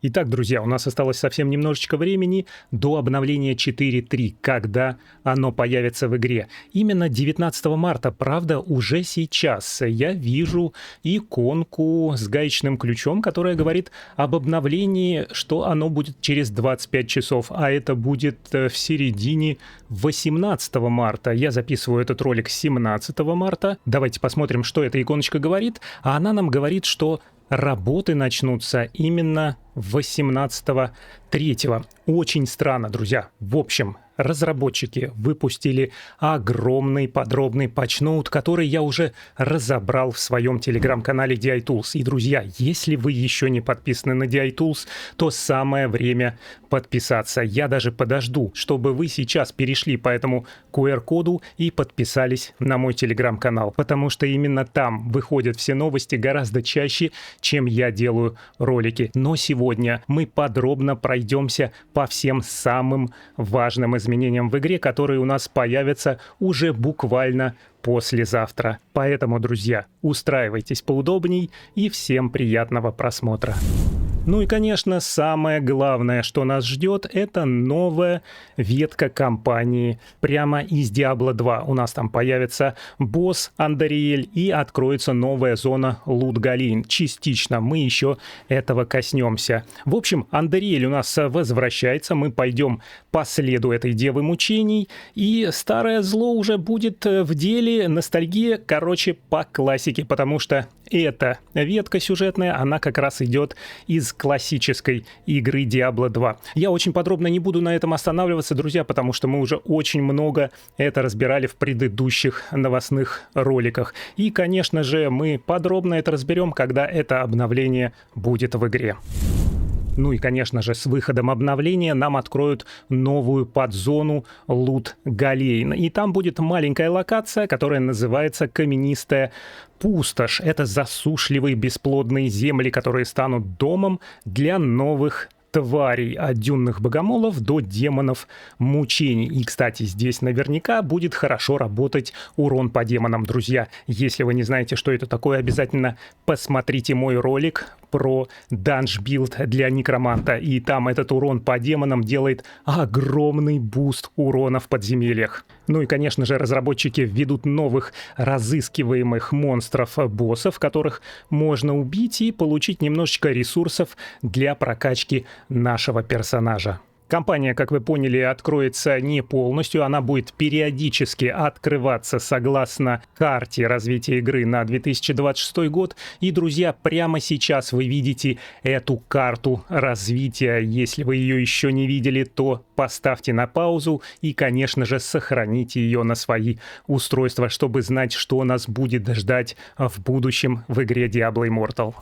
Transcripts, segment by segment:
Итак, друзья, у нас осталось совсем немножечко времени до обновления 4.3, когда оно появится в игре. Именно 19 марта, правда, уже сейчас я вижу иконку с гаечным ключом, которая говорит об обновлении, что оно будет через 25 часов, а это будет в середине 18 марта. Я записываю этот ролик 17 марта. Давайте посмотрим, что эта иконочка говорит. А она нам говорит, что работы начнутся именно 18.3. Очень странно, друзья. В общем, разработчики выпустили огромный подробный патчноут, который я уже разобрал в своем телеграм-канале DI Tools. И, друзья, если вы еще не подписаны на DI Tools, то самое время подписаться. Я даже подожду, чтобы вы сейчас перешли по этому QR-коду и подписались на мой телеграм-канал, потому что именно там выходят все новости гораздо чаще, чем я делаю ролики. Но сегодня мы подробно пройдемся по всем самым важным изменениям в игре, которые у нас появятся уже буквально послезавтра. Поэтому, друзья, устраивайтесь поудобней и всем приятного просмотра. Ну и, конечно, самое главное, что нас ждет, это новая ветка кампании прямо из Diablo 2. У нас там появится босс Андериэль и откроется новая зона Лут-Галейн. Частично мы еще этого коснемся. В общем, Андериэль у нас возвращается, мы пойдем по следу этой Девы Мучений, и старое зло уже будет в деле. Ностальгия, короче, по классике, потому что эта ветка сюжетная, она как раз идет из классической игры Diablo 2. Я очень подробно не буду на этом останавливаться, друзья, потому что мы уже очень много это разбирали в предыдущих новостных роликах. И, конечно же, мы подробно это разберем, когда это обновление будет в игре. Ну и, конечно же, с выходом обновления нам откроют новую подзону Лут-Галейн. И там будет маленькая локация, которая называется Каменистая пустошь. Это засушливые бесплодные земли, которые станут домом для новых тварей, от дюнных богомолов до демонов мучений. И, кстати, здесь наверняка будет хорошо работать урон по демонам, друзья. Если вы не знаете, что это такое, обязательно посмотрите мой ролик про данж-билд для некроманта. И там этот урон по демонам делает огромный буст урона в подземельях. Ну и, конечно же, разработчики введут новых разыскиваемых монстров-боссов, которых можно убить и получить немножечко ресурсов для прокачки нашего персонажа. Компания, как вы поняли, откроется не полностью, она будет периодически открываться согласно карте развития игры на 2026 год. И, друзья, прямо сейчас вы видите эту карту развития. Если вы ее еще не видели, то поставьте на паузу и, конечно же, сохраните ее на свои устройства, чтобы знать, что нас будет ждать в будущем в игре Diablo Immortal.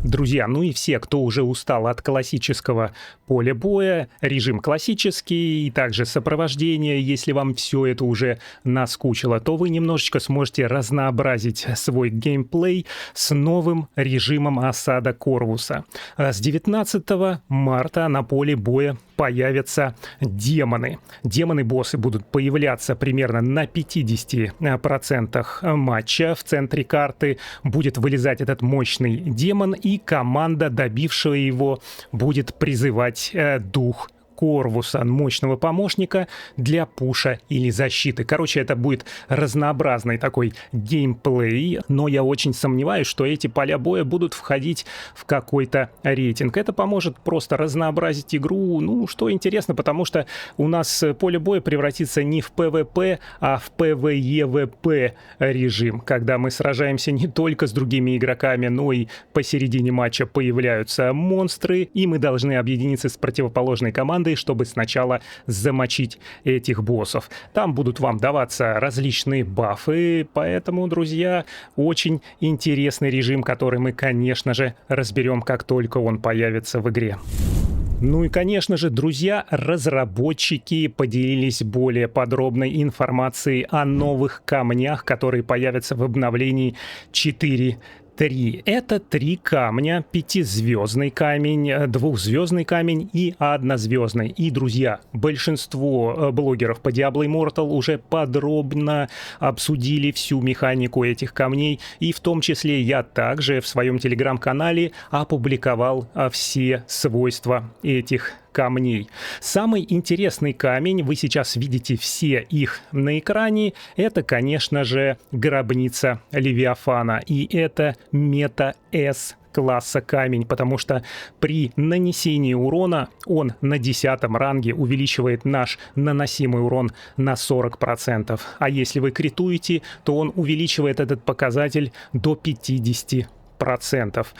Друзья, ну и все, кто уже устал от классического поля боя, режим классический и также сопровождение, если вам все это уже наскучило, то вы немножечко сможете разнообразить свой геймплей с новым режимом осада Корвуса. С 19 марта на поле боя появятся демоны. Демоны-боссы будут появляться примерно на 50% матча. В центре карты будет вылезать этот мощный демон, и команда, добившая его, будет призывать дух Корвуса, мощного помощника для пуша или защиты. Короче, это будет разнообразный такой геймплей, но я очень сомневаюсь, что эти поля боя будут входить в какой-то рейтинг. Это поможет просто разнообразить игру, ну, что интересно, потому что у нас поле боя превратится не в PvP, а в PvEVP режим, когда мы сражаемся не только с другими игроками, но и посередине матча появляются монстры, и мы должны объединиться с противоположной командой, чтобы сначала замочить этих боссов. Там будут вам даваться различные бафы, поэтому, друзья, очень интересный режим, который мы, конечно же, разберем, как только он появится в игре. Ну и, конечно же, друзья, разработчики поделились более подробной информацией о новых камнях, которые появятся в обновлении 4.3. 3. Это 3 камня: 5-звездный камень, 2-звездный камень и 1-звездный. И, друзья, большинство блогеров по Diablo Immortal уже подробно обсудили всю механику этих камней, и в том числе я также в своем телеграм-канале опубликовал все свойства этих камней. Самый интересный камень, вы сейчас видите все их на экране, это, конечно же, гробница Левиафана. И это мета-С класса камень, потому что при нанесении урона он на 10-м ранге увеличивает наш наносимый урон на 40%. А если вы критуете, то он увеличивает этот показатель до 50%.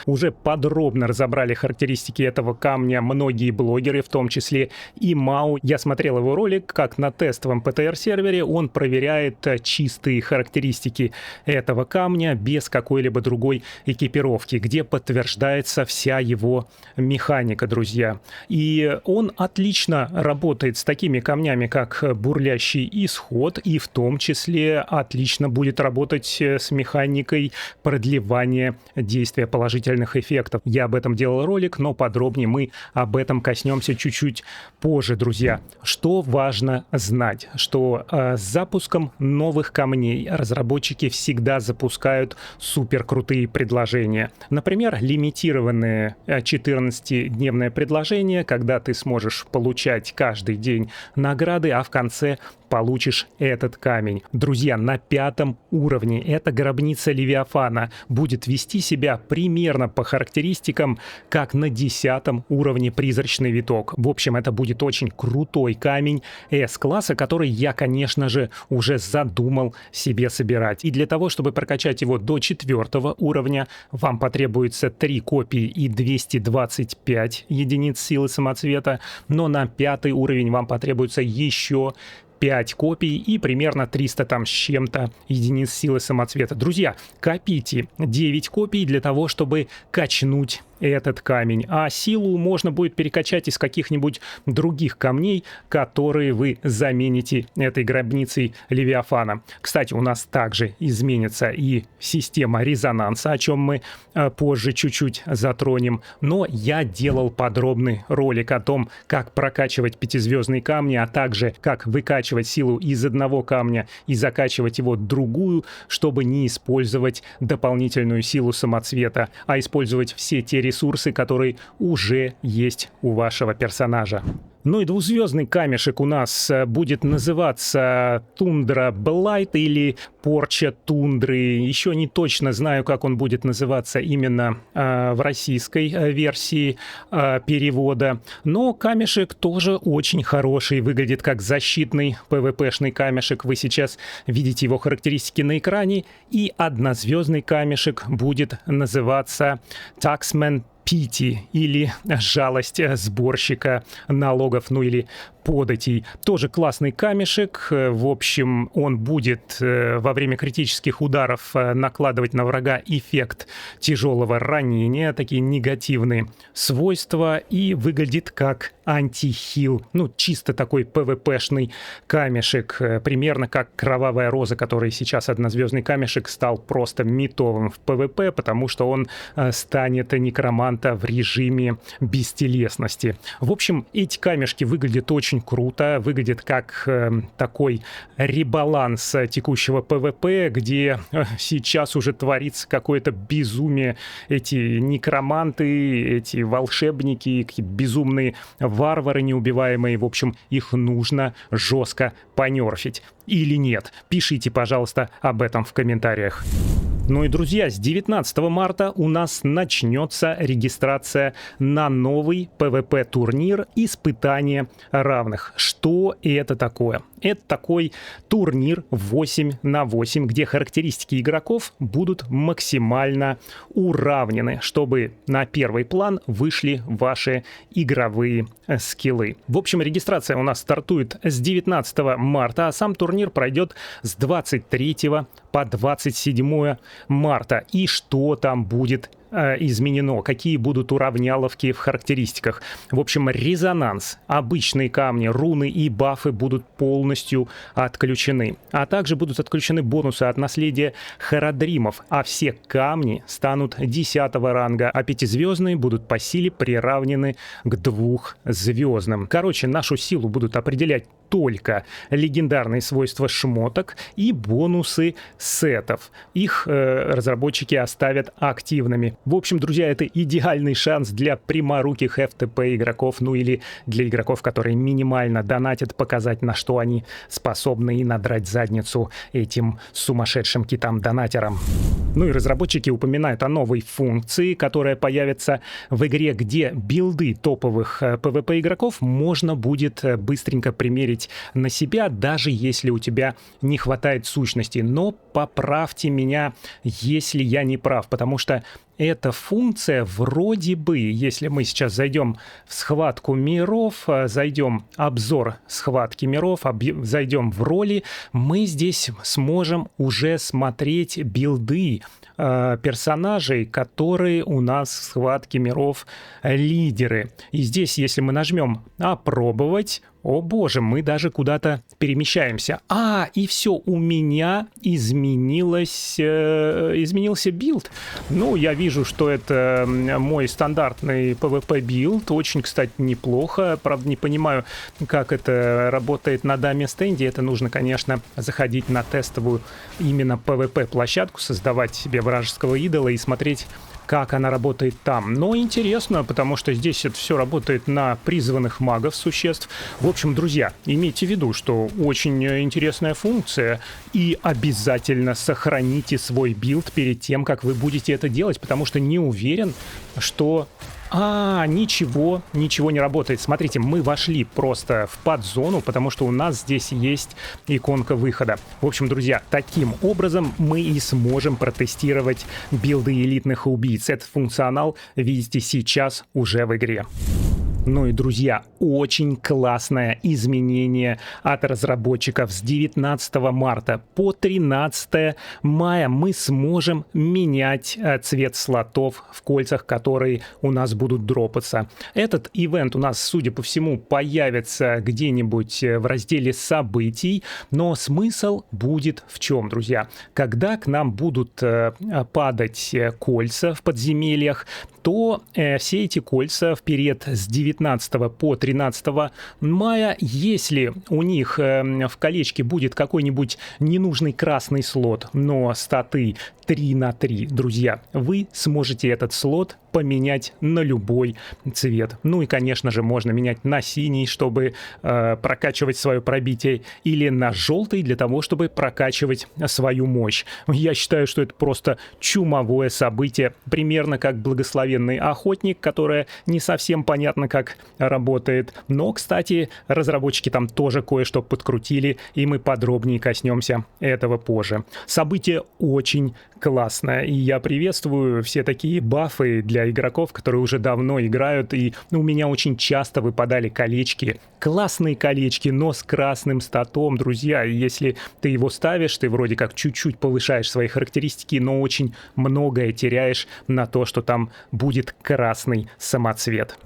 Уже подробно разобрали характеристики этого камня многие блогеры, в том числе и Мау. Я смотрел его ролик, как на тестовом ПТР-сервере он проверяет чистые характеристики этого камня без какой-либо другой экипировки, где подтверждается вся его механика, друзья. И он отлично работает с такими камнями, как бурлящий исход, и в том числе отлично будет работать с механикой продлевания действия положительных эффектов. Я об этом делал ролик, но подробнее мы об этом коснемся чуть-чуть позже, друзья. Что важно знать, что с запуском новых камней разработчики всегда запускают супер крутые предложения. Например, лимитированное 14-дневное предложение, когда ты сможешь получать каждый день награды, а в конце получишь этот камень. Друзья, на 5-м уровне эта гробница Левиафана будет вести себя примерно по характеристикам, как на 10-м уровне призрачный виток. В общем, это будет очень крутой камень S-класса, который я, конечно же, уже задумал себе собирать. И для того, чтобы прокачать его до 4-го уровня, вам потребуется 3 копии и 225 единиц силы самоцвета, но на 5-й уровень вам потребуется еще 5 копий и примерно 300 там с чем-то единиц силы самоцвета. Друзья, копите 9 копий для того, чтобы качнуть этот камень, а силу можно будет перекачать из каких-нибудь других камней, которые вы замените этой гробницей Левиафана. Кстати, у нас также изменится и система резонанса, о чем мы позже чуть-чуть затронем, но я делал подробный ролик о том, как прокачивать 5-звездные камни, а также как выкачивать силу из одного камня и закачивать его в другую, чтобы не использовать дополнительную силу самоцвета, а использовать все те ресурсы, которые уже есть у вашего персонажа. Ну и 2-звездный камешек у нас будет называться Тундра Блайт или Порча Тундры. Еще не точно знаю, как он будет называться именно в российской версии перевода. Но камешек тоже очень хороший, выглядит как защитный ПВПшный камешек. Вы сейчас видите его характеристики на экране. И 1-звездный камешек будет называться Taxman Pity или жалость сборщика налогов, ну или податей. Тоже классный камешек. В общем, он будет во время критических ударов накладывать на врага эффект тяжелого ранения, такие негативные свойства, и выглядит как антихил. Ну, чисто такой ПВПшный камешек, примерно как Кровавая Роза, который сейчас 1-звездный камешек стал просто митовым в ПВП, потому что он станет некроманта в режиме бестелесности. В общем, эти камешки выглядят очень круто, выглядит как такой ребаланс текущего ПВП, где сейчас уже творится какое-то безумие. Эти некроманты, эти волшебники, безумные варвары неубиваемые, в общем, их нужно жестко понерфить. Или нет? Пишите, пожалуйста, об этом в комментариях. Ну и, друзья, с 19 марта у нас начнется регистрация на новый PvP-турнир «Испытание равных». Что это такое? Это такой турнир 8 на 8, где характеристики игроков будут максимально уравнены, чтобы на первый план вышли ваши игровые скиллы. В общем, регистрация у нас стартует с 19 марта, а сам турнир пройдет с 23 по 27 марта. И что там будет изменено, какие будут уравняловки в характеристиках. В общем, резонанс, обычные камни, руны и бафы будут полностью отключены. А также будут отключены бонусы от наследия Харадримов, а все камни станут 10 ранга, а 5-звездные будут по силе приравнены к 2-звездным. Короче, нашу силу будут определять только легендарные свойства шмоток и бонусы сетов. Их разработчики оставят активными. В общем, друзья, это идеальный шанс для пряморуких FTP игроков, ну или для игроков, которые минимально донатят, показать, на что они способны, и надрать задницу этим сумасшедшим китам-донатерам. Ну и разработчики упоминают о новой функции, которая появится в игре, где билды топовых PvP игроков можно будет быстренько примерить на себя, даже если у тебя не хватает сущности. Но поправьте меня, если я не прав, потому что эта функция вроде бы, если мы сейчас зайдем в схватку миров, зайдем обзор схватки миров, зайдем в роли, мы здесь сможем уже смотреть билды персонажей, которые у нас в схватке миров лидеры. И здесь, если мы нажмем «Опробовать», о боже, мы даже куда-то перемещаемся. И все, у меня изменился билд. Ну, я вижу, что это мой стандартный PvP билд. Очень, кстати, неплохо. Правда, не понимаю, как это работает на даме стенде. Это нужно, конечно, заходить на тестовую именно PvP-площадку, создавать себе вражеского идола и смотреть, как она работает там. Но интересно, потому что здесь это все работает на призванных магов существ. В общем, друзья, имейте в виду, что очень интересная функция, и обязательно сохраните свой билд перед тем, как вы будете это делать, потому что не уверен, что... ничего не работает. Смотрите, мы вошли просто в подзону, потому что у нас здесь есть иконка выхода. В общем, друзья, таким образом мы и сможем протестировать билды элитных убийц. Этот функционал видите сейчас уже в игре. Ну и, друзья, очень классное изменение от разработчиков. С 19 марта по 13 мая мы сможем менять цвет слотов в кольцах, которые у нас будут дропаться. Этот ивент у нас, судя по всему, появится где-нибудь в разделе событий, но смысл будет в чем, друзья? Когда к нам будут падать кольца в подземельях, то все эти кольца в период с 19 по 13 мая, если у них в колечке будет какой-нибудь ненужный красный слот, но статы 3 на 3, друзья, вы сможете этот слот поменять на любой цвет. Ну и, конечно же, можно менять на синий, чтобы прокачивать свое пробитие, или на желтый для того, чтобы прокачивать свою мощь. Я считаю, что это просто чумовое событие, примерно как благословенный охотник, которое не совсем понятно, как работает. Но, кстати, разработчики там тоже кое-что подкрутили, и мы подробнее коснемся этого позже. Событие очень классное, и я приветствую все такие бафы для игроков, которые уже давно играют, и у меня очень часто выпадали колечки, классные колечки, но с красным статом, друзья. И если ты его ставишь, ты вроде как чуть-чуть повышаешь свои характеристики, но очень многое теряешь на то, что там будет красный самоцвет.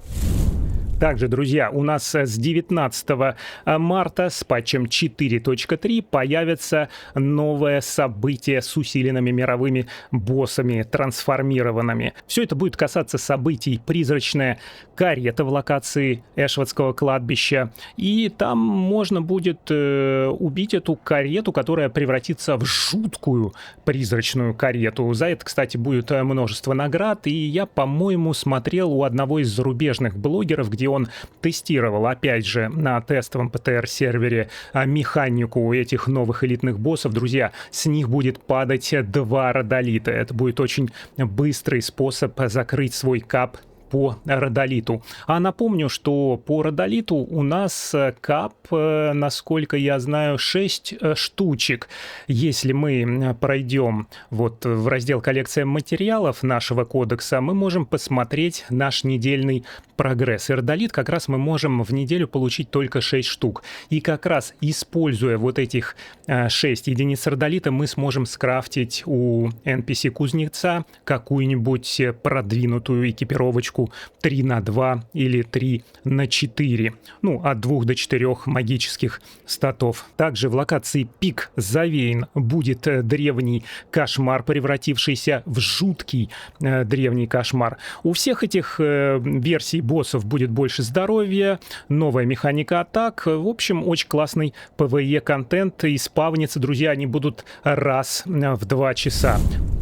Также, друзья, у нас с 19 марта с патчем 4.3 появится новое событие с усиленными мировыми боссами, трансформированными. Все это будет касаться событий «Призрачная карета» в локации Эшвардского кладбища. И там можно будет убить эту карету, которая превратится в жуткую призрачную карету. За это, кстати, будет множество наград. И я, по-моему, смотрел у одного из зарубежных блогеров, где он тестировал, опять же, на тестовом ПТР-сервере механику этих новых элитных боссов. Друзья, с них будет падать 2 родолита. Это будет очень быстрый способ закрыть свой кап по родолиту. А напомню, что по родолиту у нас кап, насколько я знаю, 6 штучек. Если мы пройдем вот в раздел «Коллекция материалов» нашего кодекса, мы можем посмотреть наш недельный прогресс. И родолит как раз мы можем в неделю получить только 6 штук. И как раз используя вот этих 6 единиц родолита, мы сможем скрафтить у NPC-кузнеца какую-нибудь продвинутую экипировочку 3 на 2 или 3 на 4. Ну, от 2 до 4 магических статов. Также в локации «Пик Завеян» будет древний кошмар, превратившийся в жуткий древний кошмар. У всех этих версий боссов будет больше здоровья, новая механика атак. В общем, очень классный PvE-контент. И спавниться, друзья, они будут раз в 2 часа.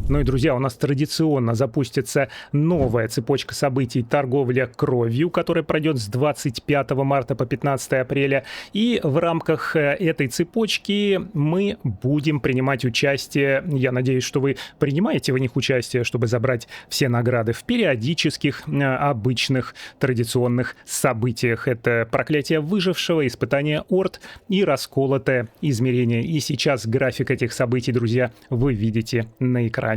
Ну и, друзья, у нас традиционно запустится новая цепочка событий «Торговля кровью», которая пройдет с 25 марта по 15 апреля. И в рамках этой цепочки мы будем принимать участие, я надеюсь, что вы принимаете в них участие, чтобы забрать все награды, в периодических, обычных, традиционных событиях. Это проклятие выжившего, испытание орд и расколотое измерение. И сейчас график этих событий, друзья, вы видите на экране.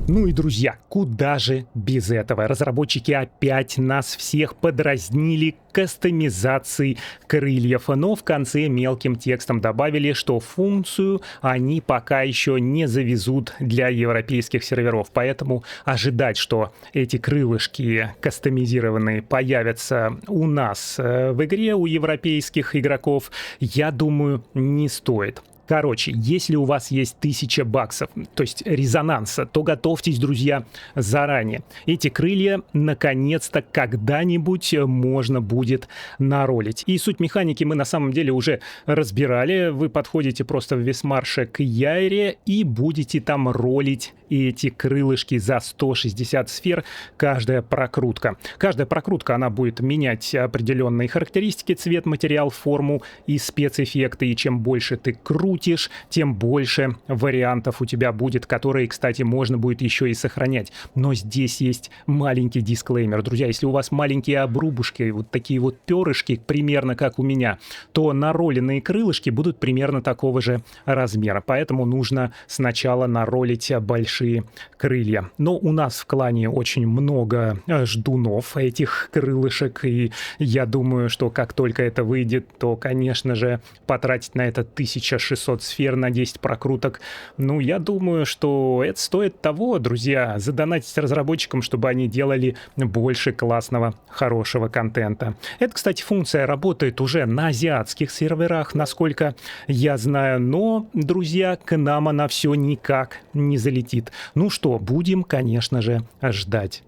Ну и, друзья, куда же без этого? Разработчики опять нас всех подразнили кастомизацией крыльев, но в конце мелким текстом добавили, что функцию они пока еще не завезут для европейских серверов, поэтому ожидать, что эти крылышки кастомизированные появятся у нас в игре, у европейских игроков, я думаю, не стоит. Короче, если у вас есть 1000 баксов, то есть резонанса, то готовьтесь, друзья, заранее. Эти крылья, наконец-то, когда-нибудь можно будет наролить. И суть механики мы на самом деле уже разбирали. Вы подходите просто в Весмарше к Яйре и будете там ролить эти крылышки за 160 сфер, каждая прокрутка. Каждая прокрутка, она будет менять определенные характеристики, цвет, материал, форму и спецэффекты. И чем больше ты крутишь, тем больше вариантов у тебя будет, которые, кстати, можно будет еще и сохранять. Но здесь есть маленький дисклеймер. Друзья, если у вас маленькие обрубушки, вот такие вот перышки, примерно как у меня, то нароленные крылышки будут примерно такого же размера. Поэтому нужно сначала наролить большие крылья. Но у нас в клане очень много ждунов этих крылышек, и я думаю, что как только это выйдет, то, конечно же, потратить на это 1600 сфер на 10 прокруток, ну, я думаю, что это стоит того, друзья, задонатить разработчикам, чтобы они делали больше классного, хорошего контента. Эта, кстати, функция работает уже на азиатских серверах, насколько я знаю, но, друзья, к нам она все никак не залетит. Ну что, будем, конечно же, ждать.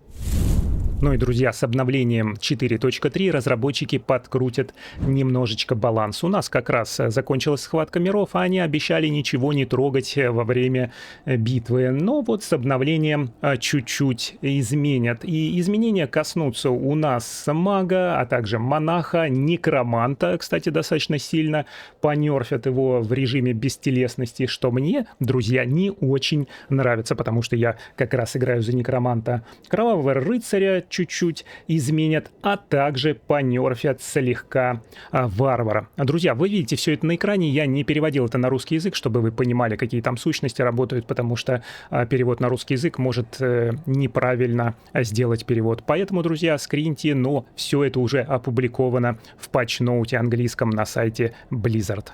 Ну и, друзья, с обновлением 4.3 разработчики подкрутят немножечко баланс. У нас как раз закончилась схватка миров, а они обещали ничего не трогать во время битвы. Но вот с обновлением чуть-чуть изменят. И изменения коснутся у нас мага, а также монаха, некроманта. Кстати, достаточно сильно понерфят его в режиме бестелесности, что мне, друзья, не очень нравится, потому что я как раз играю за некроманта. Кровавого рыцаря чуть-чуть изменят, а также понерфят слегка варвара. Друзья, вы видите все это на экране, я не переводил это на русский язык, чтобы вы понимали, какие там сущности работают, потому что перевод на русский язык может неправильно сделать перевод. Поэтому, друзья, скриньте, но все это уже опубликовано в патчноуте английском на сайте Blizzard.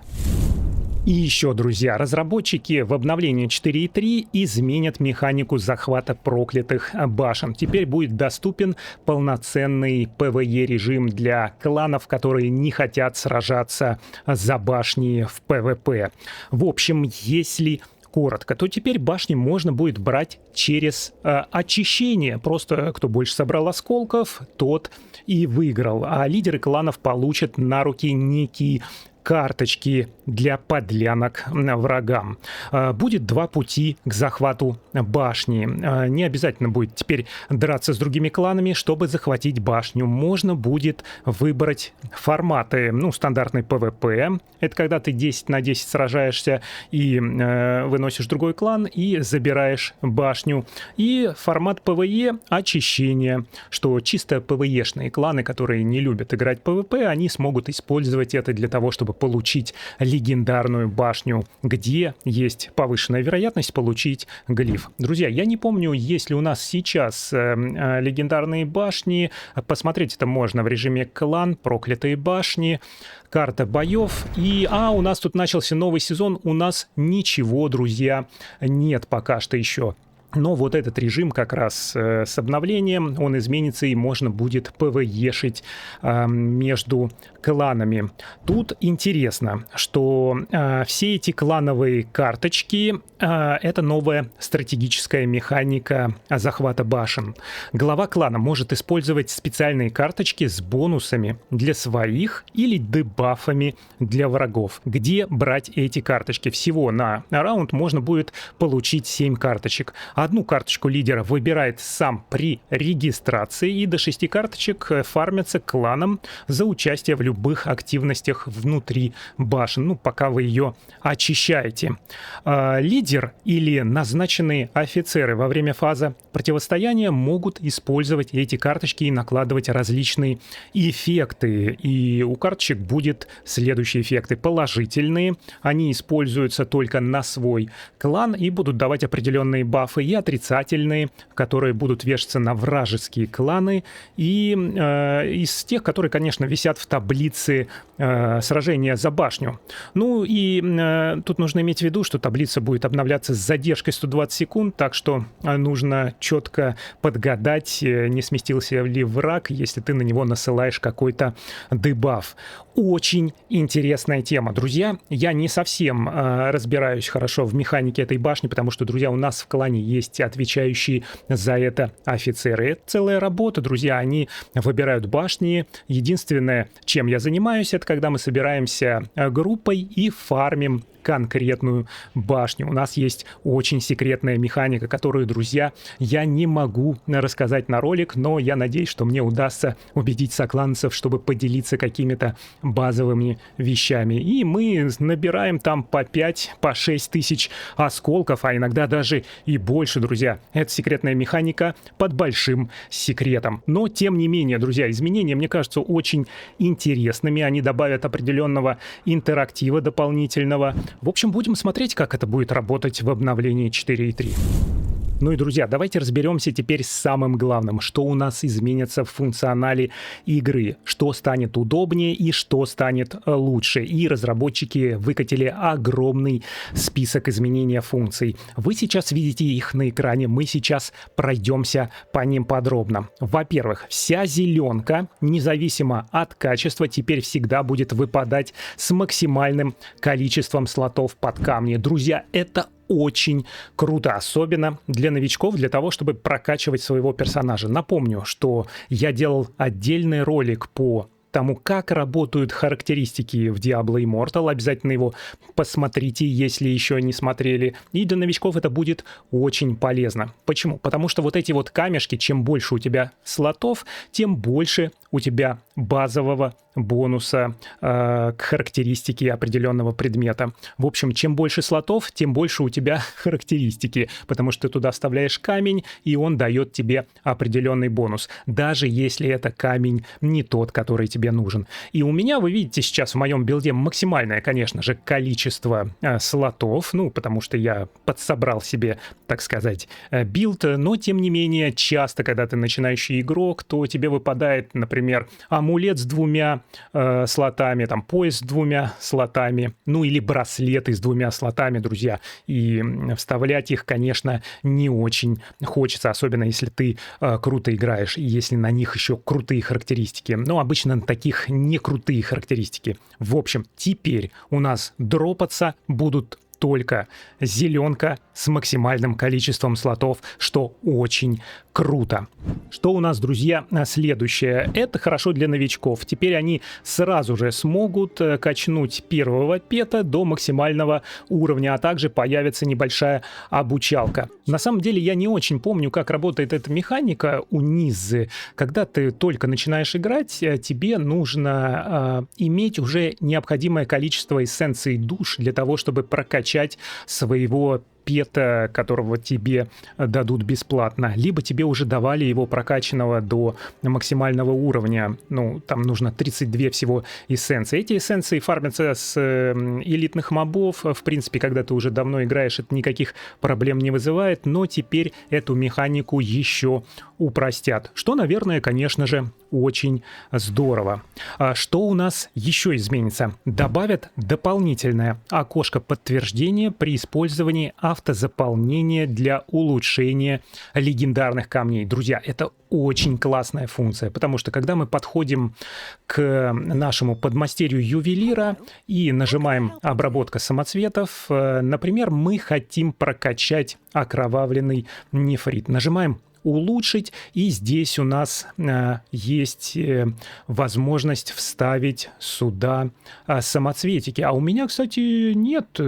И еще, друзья, разработчики в обновлении 4.3 изменят механику захвата проклятых башен. Теперь будет доступен полноценный PvE-режим для кланов, которые не хотят сражаться за башни в PvP. В общем, если коротко, то теперь башни можно будет брать через очищение. Просто кто больше собрал осколков, тот и выиграл. А лидеры кланов получат на руки некий карточки для подлянок врагам. Будет два пути к захвату башни. Не обязательно будет теперь драться с другими кланами, чтобы захватить башню. Можно будет выбрать форматы, стандартный PvP. Это когда ты 10 на 10 сражаешься и выносишь другой клан и забираешь башню. И формат PvE — очищение, что чисто PvE-шные кланы, которые не любят играть PvP, они смогут использовать это для того, чтобы получить легендарную башню, где есть повышенная вероятность получить глиф. Друзья, я не помню, есть ли у нас сейчас легендарные башни. Посмотреть это можно в режиме клан, проклятые башни, карта боев. И, у нас тут начался новый сезон. У нас ничего, друзья, нет пока что еще. Но вот этот режим как раз с обновлением, он изменится, и можно будет PvE-шить между кланами. Тут интересно, что все эти клановые карточки — это новая стратегическая механика захвата башен. Глава клана может использовать специальные карточки с бонусами для своих или дебафами для врагов. Где брать эти карточки? Всего на раунд можно будет получить 7 карточек. Одну карточку лидера выбирает сам при регистрации, и до 6 карточек фармятся кланом за участие в любых активностях внутри башен, пока вы ее очищаете. Лидер или назначенные офицеры во время фазы противостояния могут использовать эти карточки и накладывать различные эффекты. И у карточек будет следующие эффекты. Положительные, они используются только на свой клан и будут давать определенные бафы, и отрицательные, которые будут вешаться на вражеские кланы, и из тех, которые, конечно, висят в таблице сражения за башню. Тут нужно иметь в виду, что таблица будет обновляться с задержкой 120 секунд, так что нужно четко подгадать, не сместился ли враг, если ты на него насылаешь какой-то дебаф. Очень интересная тема, друзья. Я не совсем разбираюсь хорошо в механике этой башни, потому что, друзья, у нас в клане есть отвечающие за это офицеры. Это целая работа, друзья. Они выбирают башни. Единственное, чем я занимаюсь, это когда мы собираемся группой и фармим конкретную башню. У нас есть очень секретная механика, которую, друзья, я не могу рассказать на ролик, но я надеюсь, что мне удастся убедить сокланцев, чтобы поделиться какими-то базовыми вещами. И мы набираем там по 5, по 6 тысяч осколков, а иногда даже и больше, друзья. Это секретная механика под большим секретом. Но, тем не менее, друзья, изменения, мне кажется, очень интересными. Они добавят определенного интерактива дополнительного. В общем, будем смотреть, как это будет работать в обновлении 4.3. Ну и, друзья, давайте разберемся теперь с самым главным, что у нас изменится в функционале игры, что станет удобнее и что станет лучше. И разработчики выкатили огромный список изменения функций. Вы сейчас видите их на экране, мы сейчас пройдемся по ним подробно. Во-первых, вся зеленка, независимо от качества, теперь всегда будет выпадать с максимальным количеством слотов под камни. Друзья, это очень круто, особенно для новичков, для того, чтобы прокачивать своего персонажа. Напомню, что я делал отдельный ролик по тому, как работают характеристики в Diablo Immortal. Обязательно его посмотрите, если еще не смотрели. И для новичков это будет очень полезно. Почему? Потому что вот эти вот камешки, чем больше у тебя слотов, тем больше у тебя базового бонуса к характеристике определенного предмета. В общем, чем больше слотов, тем больше у тебя характеристики, потому что ты туда вставляешь камень, и он дает тебе определенный бонус, даже если это камень не тот, который тебе нужен. И у меня, вы видите сейчас в моем билде максимальное, конечно же, количество слотов, потому что я подсобрал себе, так сказать, билд, но тем не менее, часто, когда ты начинающий игрок, то тебе выпадает, например, амулет с 2 слотами, там пояс с 2 слотами, или браслеты с 2 слотами, друзья. И вставлять их, конечно, не очень хочется, особенно если ты круто играешь, и если на них еще крутые характеристики. Но обычно на таких не крутые характеристики. В общем, теперь у нас дропаться будут только зеленка с максимальным количеством слотов, что очень круто. Что у нас, друзья, следующее? Это хорошо для новичков. Теперь они сразу же смогут качнуть первого пета до максимального уровня, а также появится небольшая обучалка. На самом деле я не очень помню, как работает эта механика у Низзы. Когда ты только начинаешь играть, тебе нужно иметь уже необходимое количество эссенций душ для того, чтобы прокачать своего пета, которого тебе дадут бесплатно, либо тебе уже давали его прокачанного до максимального уровня. Ну, там нужно 32 всего эссенции. Эти эссенции фармятся с элитных мобов. В принципе, когда ты уже давно играешь, это никаких проблем не вызывает, но теперь эту механику еще упростят, что, наверное, конечно же, очень здорово. Что у нас еще изменится? Добавят дополнительное окошко подтверждения при использовании автозаполнения для улучшения легендарных камней. Друзья, это очень классная функция, потому что когда мы подходим к нашему подмастерью ювелира и нажимаем «Обработка самоцветов», например, мы хотим прокачать окровавленный нефрит. Нажимаем улучшить, и здесь у нас есть возможность вставить сюда самоцветики. А у меня, кстати, нет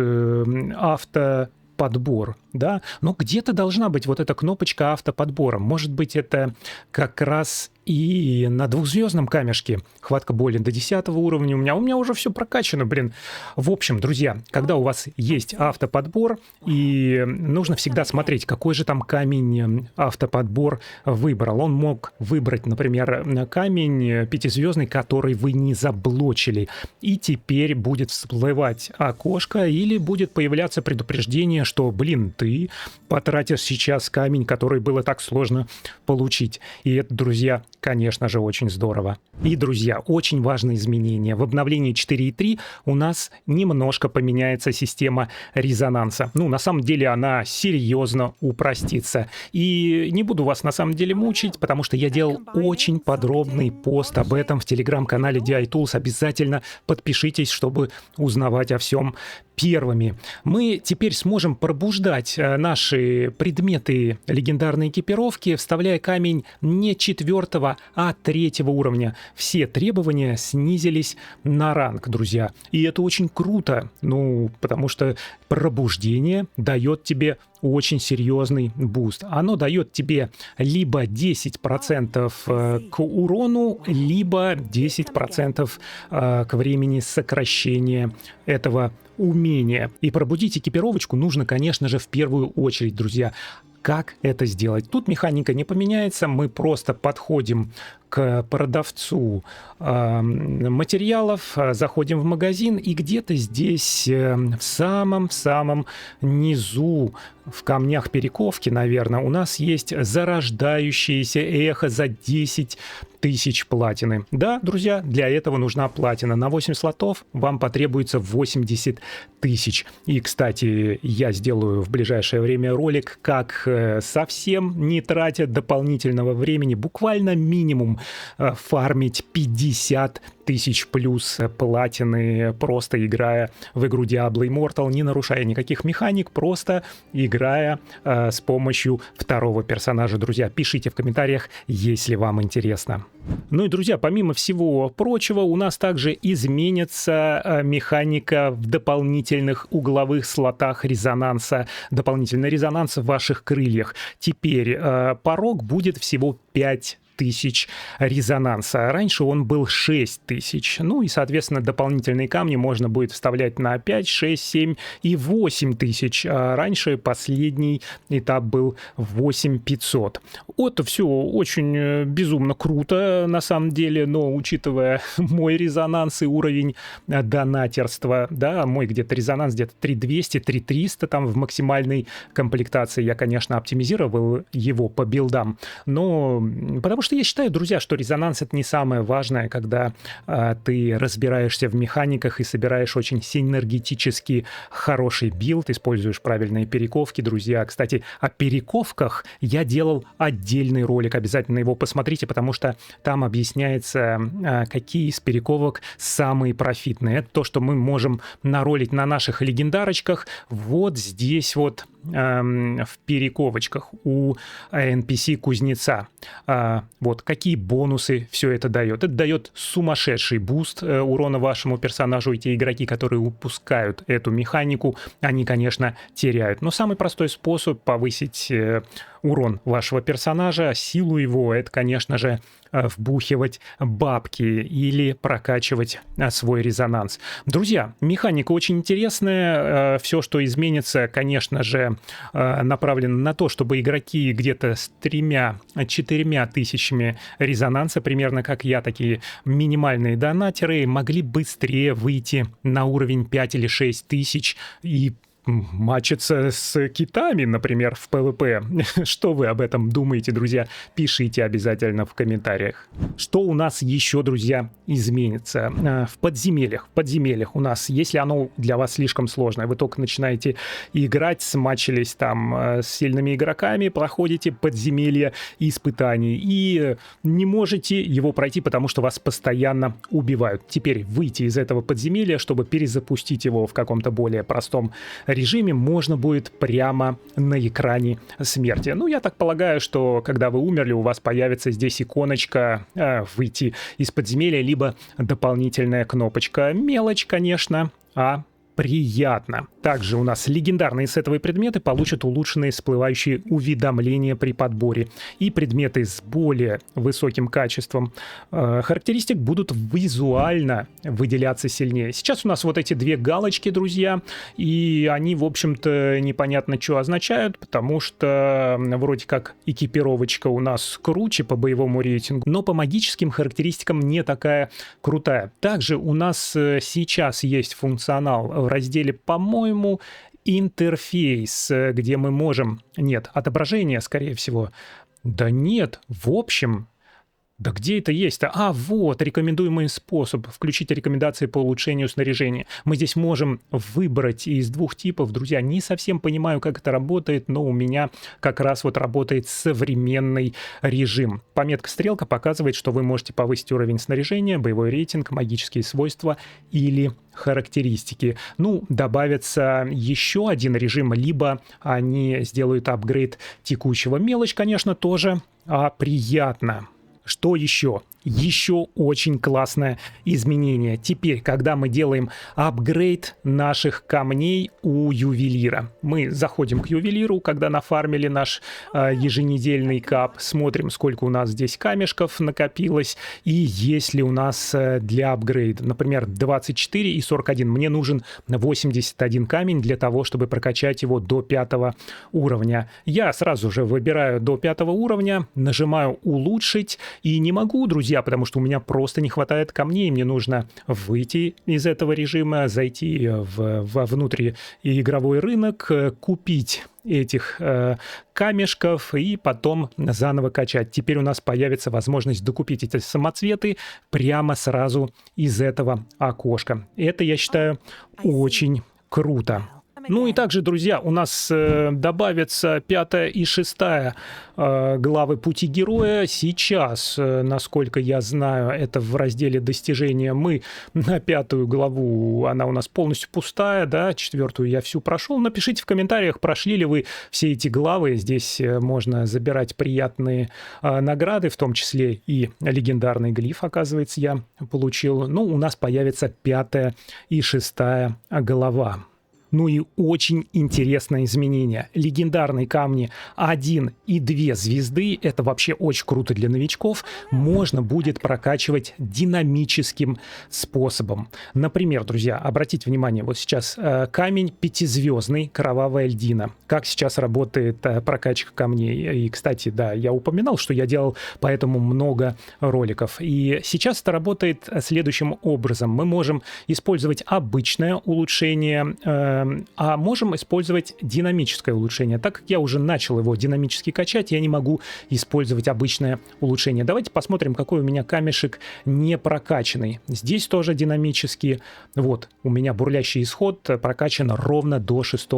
автоподбор, да, но где-то должна быть вот эта кнопочка автоподбора. Может быть, это как раз и на двухзвездном камешке хватка боли до 10 уровня у меня уже все прокачано, блин. В общем, друзья, когда у вас есть автоподбор, и нужно всегда смотреть, какой же там камень автоподбор выбрал. Он мог выбрать, например, камень пятизвездный, который вы не заблочили. И теперь будет всплывать окошко или будет появляться предупреждение, что, блин, ты потратишь сейчас камень, который было так сложно получить. И это, друзья, конечно же, очень здорово. И, друзья, очень важное изменение. В обновлении 4.3 у нас немножко поменяется система резонанса. Ну, на самом деле, она серьезно упростится. И не буду вас, на самом деле, мучить, потому что я делал очень подробный пост об этом в телеграм-канале DI Tools. Обязательно подпишитесь, чтобы узнавать о всем первыми. Мы теперь сможем пробуждать наши предметы легендарной экипировки, вставляя камень не 4-го, а 3-го уровня. Все требования снизились на ранг, друзья. И это очень круто, ну, потому что пробуждение дает тебе очень серьезный буст. Оно дает тебе либо 10% к урону, либо 10% к времени сокращения этого умения. И пробудить экипировочку нужно, конечно же, в первую очередь, друзья. Как это сделать? Тут механика не поменяется, мы просто подходим к продавцу материалов, заходим в магазин, и где-то здесь, в самом-самом низу, в камнях перековки, наверное, у нас есть зарождающееся эхо за 10 тысяч платины. Да, друзья, для этого нужна платина. На 8 слотов вам потребуется 80 тысяч. И, кстати, я сделаю в ближайшее время ролик, как совсем не тратя дополнительного времени, буквально минимум, фармить 50 тысяч плюс платины, просто играя в игру Diablo Immortal, не нарушая никаких механик, просто играя с помощью второго персонажа. Друзья, пишите в комментариях, если вам интересно. Ну и, друзья, помимо всего прочего, у нас также изменится механика в дополнительных угловых слотах резонанса, дополнительный резонанс в ваших крыльях. Теперь порог будет всего 5 тысяч резонанса. Раньше он был 6 тысяч. Ну и, соответственно, дополнительные камни можно будет вставлять на 5, 6, 7 и 8 тысяч. А раньше последний этап был 8500. Это все очень безумно круто, на самом деле, но учитывая мой резонанс и уровень донатерства, да, мой где-то резонанс где-то 3200, 3300 там в максимальной комплектации, я, конечно, оптимизировал его по билдам, но потому что что я считаю, друзья, что резонанс — это не самое важное, когда ты разбираешься в механиках и собираешь очень синергетически хороший билд, используешь правильные перековки, друзья. Кстати, о перековках я делал отдельный ролик, обязательно его посмотрите, потому что там объясняется, какие из перековок самые профитные. Это то, что мы можем наролить на наших легендарочках вот здесь вот в перековочках у NPC-кузнеца. Вот какие бонусы все это дает. Это дает сумасшедший буст урона вашему персонажу, и те игроки, которые упускают эту механику, они, конечно, теряют. Но самый простой способ повысить урон вашего персонажа, силу его, это, конечно же, вбухивать бабки или прокачивать свой резонанс. Друзья, механика очень интересная. Все, что изменится, конечно же, направлено на то, чтобы игроки где-то с 3-4 тысячами резонанса, примерно как я, такие минимальные донатеры, могли быстрее выйти на уровень 5 или 6 тысяч и матчиться с китами, например, в ПВП. Что вы об этом думаете, друзья? Пишите обязательно в комментариях. Что у нас еще, друзья, изменится? В подземельях. В подземельях у нас, если оно для вас слишком сложное, вы только начинаете играть, смачились там с сильными игроками, проходите подземелья испытаний и не можете его пройти, потому что вас постоянно убивают. Теперь выйти из этого подземелья, чтобы перезапустить его в каком-то более простом режиме, можно будет прямо на экране смерти. Ну, я так полагаю, что когда вы умерли, у вас появится здесь иконочка «Выйти из подземелья», либо дополнительная кнопочка. Мелочь, конечно, приятно. Также у нас легендарные сетовые предметы получат улучшенные всплывающие уведомления при подборе. И предметы с более высоким качеством характеристик будут визуально выделяться сильнее. Сейчас у нас вот эти две галочки, друзья, и они, в общем-то, непонятно, что означают, потому что вроде как экипировочка у нас круче по боевому рейтингу, но по магическим характеристикам не такая крутая. Также у нас сейчас есть функционал в разделе, по-моему, интерфейс, где мы можем... Нет, отображение, скорее всего. Да нет, в общем... Да где это есть-то? Вот, рекомендуемый способ. Включить рекомендации по улучшению снаряжения. Мы здесь можем выбрать из двух типов. Друзья, не совсем понимаю, как это работает, но у меня как раз вот работает современный режим. Пометка стрелка показывает, что вы можете повысить уровень снаряжения, боевой рейтинг, магические свойства или характеристики. Ну, добавится еще один режим, либо они сделают апгрейд текущего. Мелочь, конечно, тоже приятно. Что еще? Еще очень классное изменение. Теперь, когда мы делаем апгрейд наших камней у ювелира, мы заходим к ювелиру, когда нафармили наш еженедельный кап, смотрим, сколько у нас здесь камешков накопилось, и есть ли у нас для апгрейда, например, 24 и 41. Мне нужен 81 камень для того, чтобы прокачать его до 5 уровня. Я сразу же выбираю до 5 уровня, нажимаю «Улучшить», и не могу, друзья, потому что у меня просто не хватает камней. Мне нужно выйти из этого режима, зайти во внутриигровой рынок, купить этих камешков и потом заново качать. Теперь у нас появится возможность докупить эти самоцветы прямо сразу из этого окошка. Это, я считаю, очень круто. Ну и также, друзья, у нас добавятся 5 и 6 главы пути героя. Сейчас, насколько я знаю, это в разделе достижения. Мы на 5 главу, она у нас полностью пустая, да, 4 я всю прошел. Напишите в комментариях, прошли ли вы все эти главы. Здесь можно забирать приятные награды, в том числе и легендарный глиф, оказывается, я получил. Ну, у нас появится 5 и 6 глава. Ну и очень интересное изменение. Легендарные камни 1 и 2 звезды, это вообще очень круто для новичков, можно будет прокачивать динамическим способом. Например, друзья, обратите внимание, вот сейчас камень 5-звездный, кровавая льдина. Как сейчас работает прокачка камней. И, кстати, да, я упоминал, что я делал поэтому много роликов. И сейчас это работает следующим образом. Мы можем использовать обычное улучшение а можем использовать динамическое улучшение. Так как я уже начал его динамически качать, я не могу использовать обычное улучшение. Давайте посмотрим, какой у меня камешек не прокачанный. Здесь тоже динамически. Вот, у меня бурлящий исход прокачан ровно до 6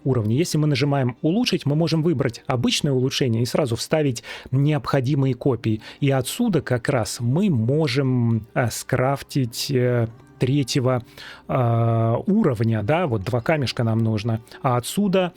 уровня. Если мы нажимаем улучшить, мы можем выбрать обычное улучшение и сразу вставить необходимые копии. И отсюда как раз мы можем скрафтить 3-го уровня, да, вот 2 камешка нам нужно, а отсюда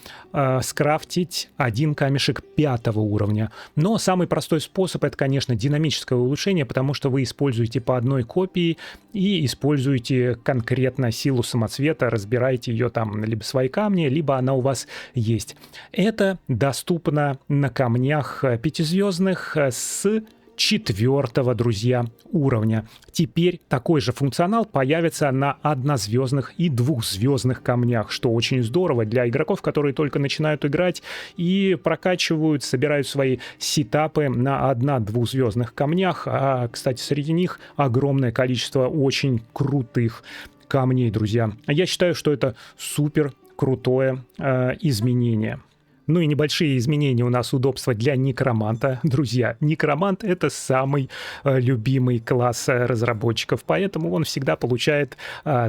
скрафтить 1 камешек 5-го уровня. Но самый простой способ — это, конечно, динамическое улучшение, потому что вы используете по одной копии и используете конкретно силу самоцвета, разбираете ее там либо свои камни, либо она у вас есть. Это доступно на камнях 5-звездных с 4-го, друзья, уровня. Теперь такой же функционал появится на 1-звездных и 2-звездных камнях, что очень здорово для игроков, которые только начинают играть и прокачивают, собирают свои сетапы на 1-2-звездных камнях. А, кстати, среди них огромное количество очень крутых камней, друзья. Я считаю, что это супер крутое изменение. Ну и небольшие изменения у нас удобства для некроманта. Друзья, некромант — это самый любимый класс разработчиков, поэтому он всегда получает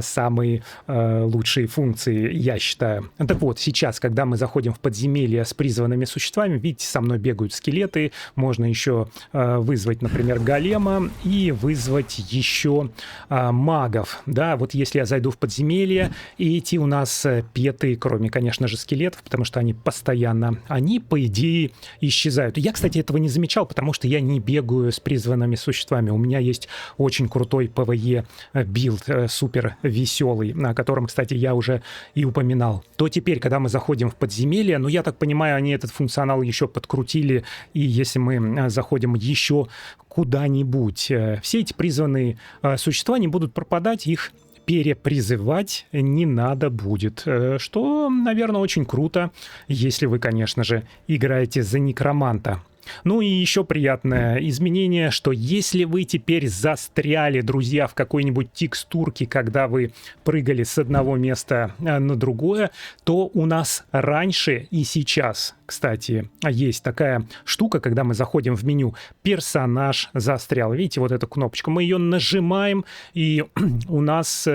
самые лучшие функции, я считаю. Так вот, сейчас, когда мы заходим в подземелье с призванными существами, видите, со мной бегают скелеты, можно еще вызвать, например, голема и вызвать еще магов. Да, вот если я зайду в подземелье, и эти у нас петы, кроме, конечно же, скелетов, потому что они постоянно, они, по идее, исчезают. Я, кстати, этого не замечал, потому что я не бегаю с призванными существами. У меня есть очень крутой PvE билд, супер веселый, о котором, кстати, я уже и упоминал. То теперь, когда мы заходим в подземелье, ну, я так понимаю, они этот функционал еще подкрутили, и если мы заходим еще куда-нибудь, все эти призванные существа не будут пропадать, их перепризывать не надо будет, что, наверное, очень круто, если вы, конечно же, играете за некроманта. Ну и еще приятное изменение, что если вы теперь застряли, друзья, в какой-нибудь текстурке, когда вы прыгали с одного места на другое, то у нас раньше и сейчас, кстати, есть такая штука, когда мы заходим в меню «Персонаж застрял». Видите, вот эту кнопочку, мы ее нажимаем, и у нас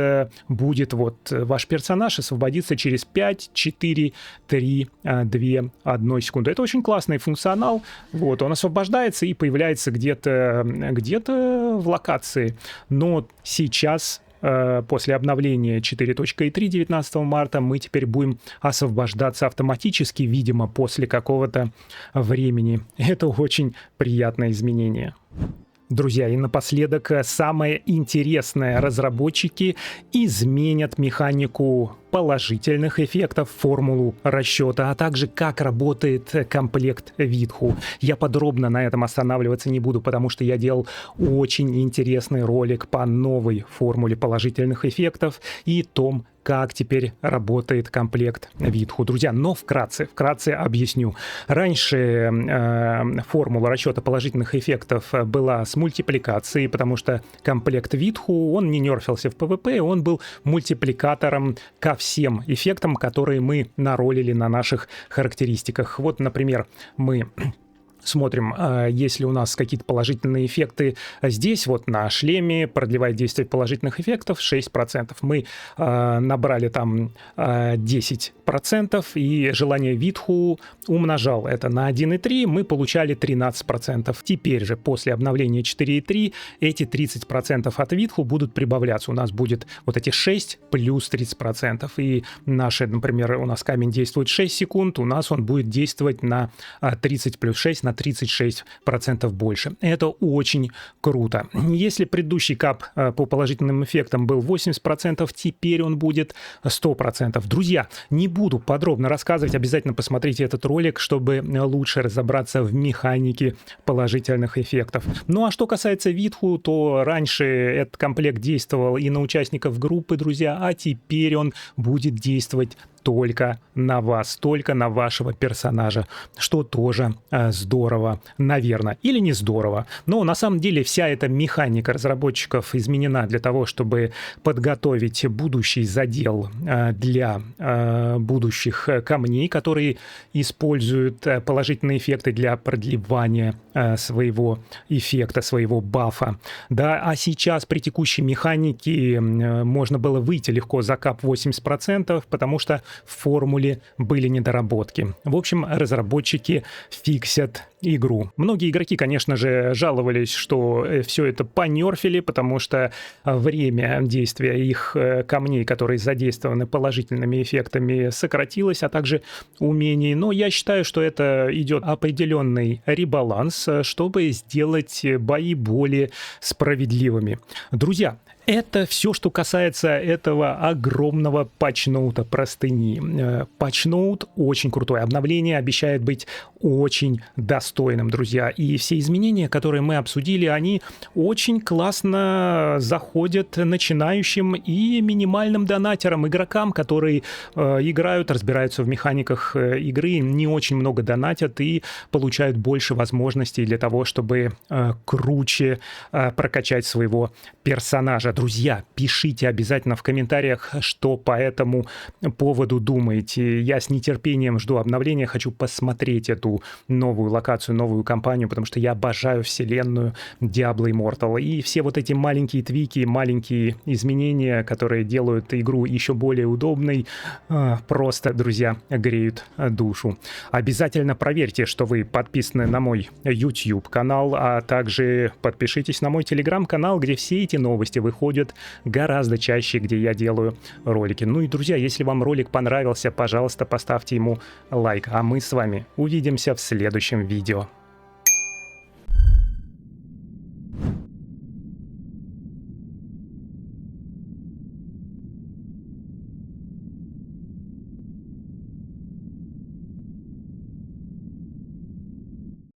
будет вот ваш персонаж освободиться через 5, 4, 3, 2, 1 секунду. Это очень классный функционал. Вот, он освобождается и появляется где-то в локации. Но сейчас, после обновления 4.3 19 марта, мы теперь будем освобождаться автоматически, видимо, после какого-то времени. Это очень приятное изменение. Друзья, и напоследок самое интересное: разработчики изменят механику положительных эффектов, формулу расчета, а также как работает комплект Витху. Я подробно на этом останавливаться не буду, потому что я делал очень интересный ролик по новой формуле положительных эффектов и том, как теперь работает комплект Витху. Друзья, но вкратце объясню. Раньше формула расчета положительных эффектов была с мультипликацией, потому что комплект Витху, он не нерфился в PvP, он был мультипликатором ко всем эффектам, которые мы наролили на наших характеристиках. Вот, например, мы смотрим, есть ли у нас какие-то положительные эффекты. Здесь вот на шлеме продлевает действие положительных эффектов 6%. Мы набрали там 10%, и желание Витху умножал это на 1,3, мы получали 13%. Теперь же, после обновления 4.3, эти 30% от Витху будут прибавляться. У нас будет вот эти 6 плюс 30%. И наши, например, у нас камень действует 6 секунд, у нас он будет действовать на 30 плюс 6, на 36% больше. Это очень круто. Если предыдущий кап по положительным эффектам был 80%, теперь он будет 100%. Друзья, не буду подробно рассказывать, обязательно посмотрите этот ролик, чтобы лучше разобраться в механике положительных эффектов. Ну а что касается Витху, то раньше этот комплект действовал и на участников группы, друзья, а теперь он будет действовать только на вас, только на вашего персонажа, что тоже здорово, наверное, или не здорово. Но на самом деле вся эта механика разработчиков изменена для того, чтобы подготовить будущий задел для будущих камней, которые используют положительные эффекты для продлевания своего эффекта, своего бафа. Да, а сейчас при текущей механике можно было выйти легко за кап 80%, потому что в формуле были недоработки. В общем, разработчики фиксят игру. Многие игроки, конечно же, жаловались, что все это понерфили, потому что время действия их камней, которые задействованы положительными эффектами, сократилось, а также умений. Но я считаю, что это идет определенный ребаланс, чтобы сделать бои более справедливыми. Друзья, это все, что касается этого огромного патчноута простыни. Патчноут очень крутой. Обновление обещает быть очень достойным, друзья. И все изменения, которые мы обсудили, они очень классно заходят начинающим и минимальным донатерам, игрокам, которые играют, разбираются в механиках игры, не очень много донатят и получают больше возможностей для того, чтобы круче прокачать своего персонажа. Друзья, пишите обязательно в комментариях, что по этому поводу думаете. Я с нетерпением жду обновления, хочу посмотреть эту новую локацию, новую кампанию, потому что я обожаю вселенную Diablo Immortal. И все вот эти маленькие твики, маленькие изменения, которые делают игру еще более удобной, просто, друзья, греют душу. Обязательно проверьте, что вы подписаны на мой YouTube-канал, а также подпишитесь на мой Telegram-канал, где все эти новости выходят гораздо чаще, где я делаю ролики. Ну и, друзья, если вам ролик понравился, пожалуйста, поставьте ему лайк. А мы с вами увидимся в следующем видео.